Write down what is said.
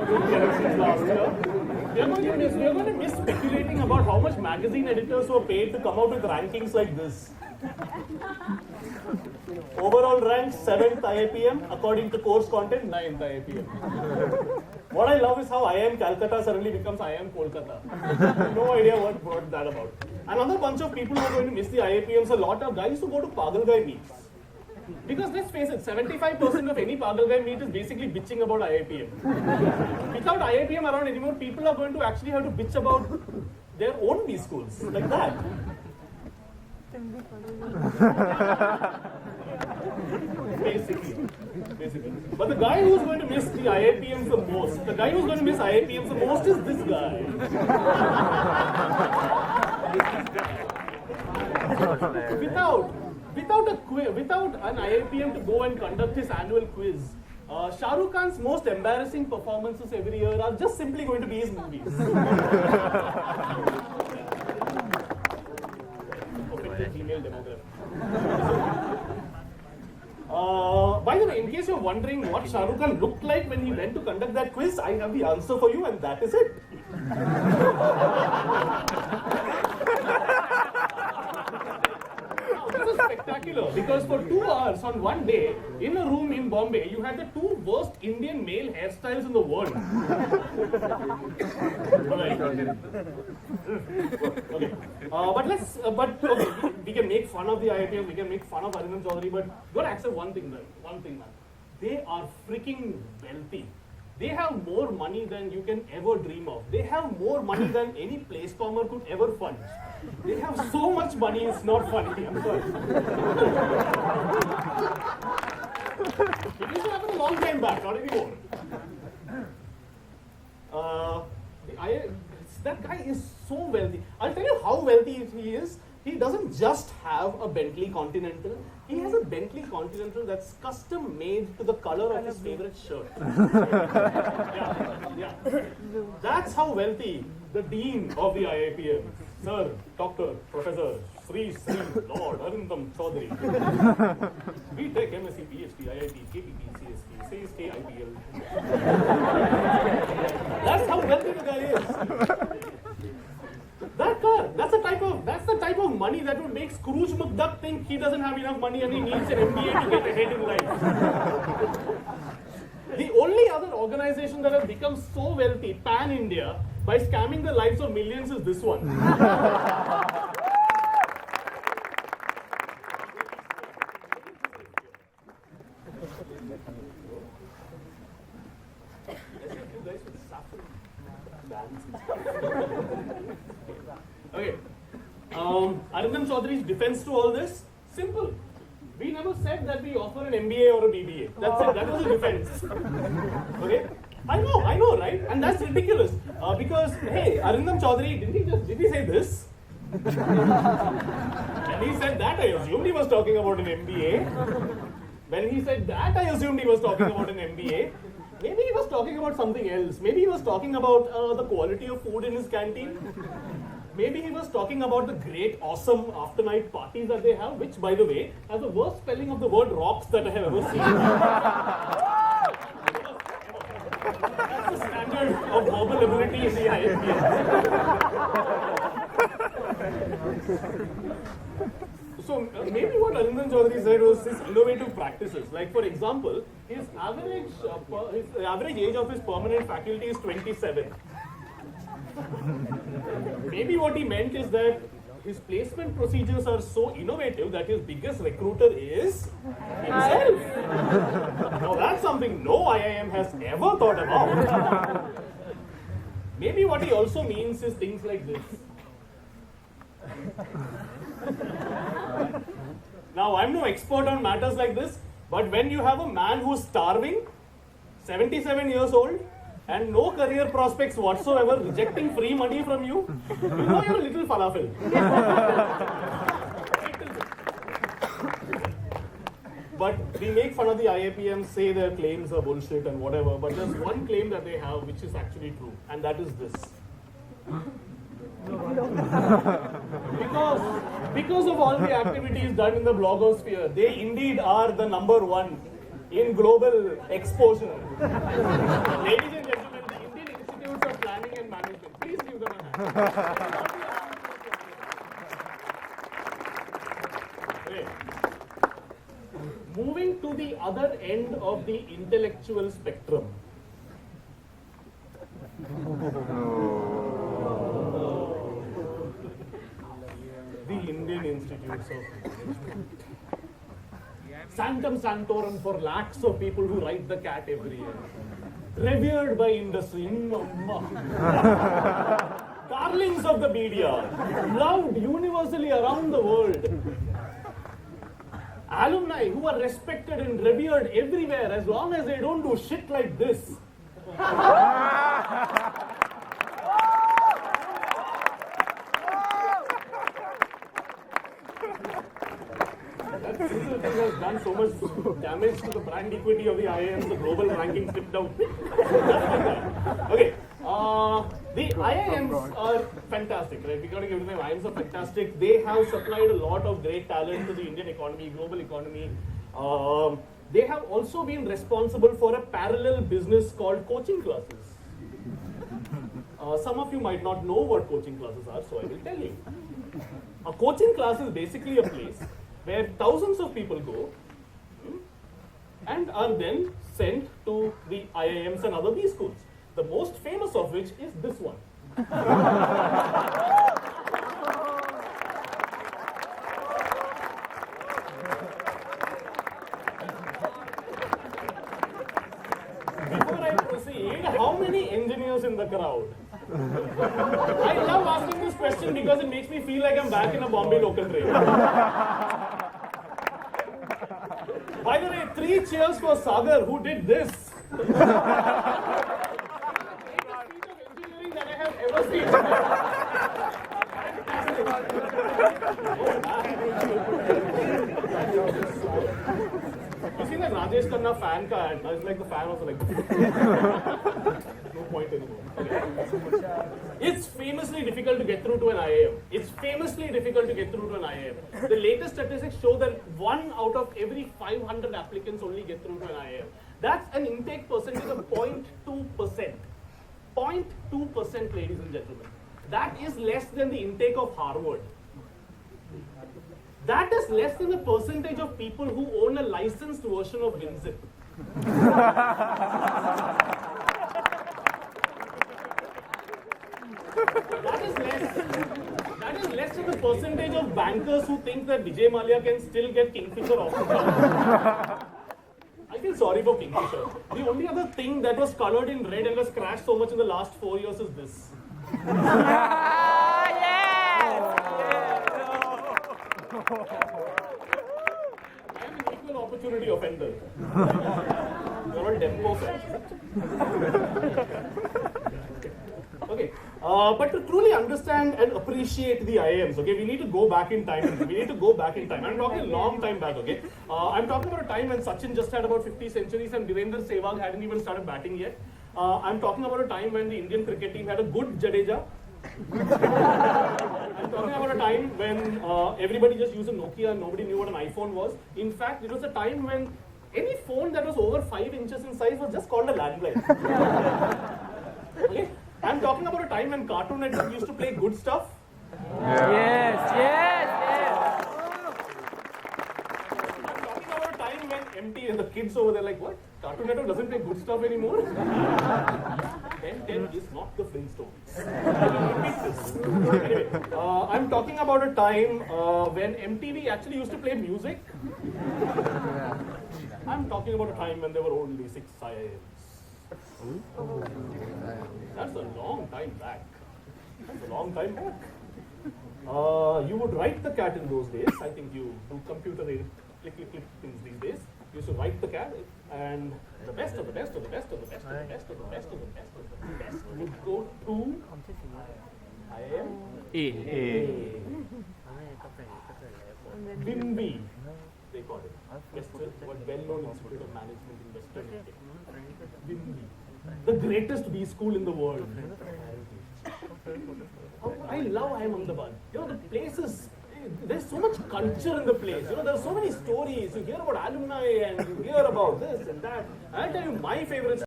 elections last year. We are going to miss speculating about how much magazine editors were paid to come out with rankings like this. Overall rank 7th IIPM, according to course content 9th IIPM. What I love is how IIM Calcutta suddenly becomes IIM Kolkata. No idea what brought that about. Another bunch of people who are going to miss the IIPMs, a lot of guys who go to Pagal Guy meets. Because let's face it, 75% of any Pagal Guy meet is basically bitching about IIPM. Without IIPM around anymore, people are going to actually have to bitch about their own B schools, like that. Basically. But the guy who's going to miss the IIPMs the most, the guy who's going to miss IIPMs the most is this guy. Without an IIPM to go and conduct his annual quiz, Shah Rukh Khan's most embarrassing performances every year are just simply going to be his movies. Female demographic. By the way, in case you're wondering what Shah Rukh Khan looked like when he went to conduct that quiz, I have the answer for you, and that is it. This is spectacular because for 2 hours on one day, in a room in Bombay, you had the 2 worst Indian male hairstyles in the world. Okay. We can make fun of the IIPM, we can make fun of Arindam Chaudhary, but you gotta accept one thing, man. They are freaking wealthy. They have more money than you can ever dream of. They have more money than any place bomber could ever fund. They have so much money, it's not funny. I'm sorry. It used to happen a long time back, not anymore. That guy is so wealthy. I'll tell you how wealthy he is. He doesn't just have a Bentley Continental. He has a Bentley Continental that's custom made to the color of his favorite shirt. Yeah. That's how wealthy the dean of the IIPM, Sir, Dr. Professor Sri Lord Arindam Chaudhary. B.Tech, MSc, PhD, IIT, KPP, CSP, CSK, IPL. That's how wealthy the guy is. That car, that's the type of money that would make Scrooge McDuck think he doesn't have enough money and he needs an MBA to get ahead in life. The only other organization that has become so wealthy, pan-India, by scamming the lives of millions is this one. Okay. Arindam Chaudhary's defense to all this? Simple. We never said that we offer an MBA or a BBA. That's it. That was a defense. Okay? I know, right? And that's ridiculous. Because, hey, Arindam Chaudhary, did he say this? When he said that, I assumed he was talking about an MBA. When he said that, I assumed he was talking about an MBA. Maybe he was talking about something else. Maybe he was talking about the quality of food in his canteen. Maybe he was talking about the great, awesome after-night parties that they have, which, by the way, has the worst spelling of the word rocks that I have ever seen. That's the standard of verbal ability in the IIPM. So maybe what Arindam Chaudhary said was his innovative practices. Like, for example, his average age of his permanent faculty is 27. Maybe what he meant is that his placement procedures are so innovative that his biggest recruiter is himself. Now that's something no IIM has ever thought about. Maybe what he also means is things like this. Now I'm no expert on matters like this, but when you have a man who's starving, 77 years old, and no career prospects whatsoever, rejecting free money from you, you know you're a little falafel. But we make fun of the IIPMs, say their claims are bullshit and whatever, but there's one claim that they have which is actually true, and that is this. Because of all the activities done in the blogosphere, they indeed are the #1 in global exposure. Ladies and gentlemen, Okay. Moving to the other end of the intellectual spectrum. The Indian Institutes of Management. Sanctum Sanctorum for lakhs of people who ride the cat every year. Revered by industry. Darlings of the media. Loved universally around the world. Alumni who are respected and revered everywhere as long as they don't do shit like this. That single thing has done so much damage to the brand equity of the IIMs, the global ranking slipped out. Okay. The IIMs are fantastic, right? We got to give them IIMs are fantastic. They have supplied a lot of great talent to the Indian economy, global economy. They have also been responsible for a parallel business called coaching classes. Some of you might not know what coaching classes are, so I will tell you. A coaching class is basically a place where thousands of people go and are then sent to the IIMs and other B schools. The most famous of which is this one. Before I proceed, how many engineers in the crowd? I love asking this question because it makes me feel like I'm back in a Bombay local train. By the way, 3 cheers for Sagar who did this. Engineering that I have ever seen. You see that Rajesh Khanna fan ka ad? It's like the fan was like no point anymore. Okay. It's famously difficult to get through to an IIM. It's famously difficult to get through to an IIM. The latest statistics show that 1 out of every 500 applicants only get through to an IIM. That's an intake percentage of 0.2%. 0.2%, ladies and gentlemen. That is less than the intake of Harvard. That is less than the percentage of people who own a licensed version of WinZip. That is less than the percentage of bankers who think that Vijay Mallya can still get Kingfisher off the ground. I feel sorry for Kingfisher. The only other thing that was colored in red and was crashed so much in the last 4 years is this. I am an equal opportunity offender. You're all Dempo fans. Okay, but to truly understand and appreciate the IIMs, okay, we need to go back in time. I'm talking a long time back, okay. I'm talking about a time when Sachin just had about 50 centuries and Virender Sehwag hadn't even started batting yet. I'm talking about a time when the Indian cricket team had a good Jadeja. I'm talking about a time when everybody just used a Nokia and nobody knew what an iPhone was. In fact, it was a time when any phone that was over 5 inches in size was just called a landline. Okay? I'm talking about a time when Cartoon Network used to play good stuff. Yes. I'm talking about a time when MT and the kids over there like, what? Cartoon Network doesn't play good stuff anymore? Ben 10 is not the Flintstones. Anyway, I'm talking about a time when MTV actually used to play music. I'm talking about a time when there were only 6 IIMs. That's a long time back. You would write the cat in those days. I think you do computer click things these days. You used to write the cat, and the best of the best of the best of the best of the best of the best of the best of the best would go to IIM Wimby, they call it. Well-known Institute of Management in Western India. Wimby. The greatest B school in the world. I love IIM Ahmedabad. You know, the place is, there's so much culture in the place. You know, there are so many stories. You hear about alumni and you hear about this and that. I'll tell you my favorite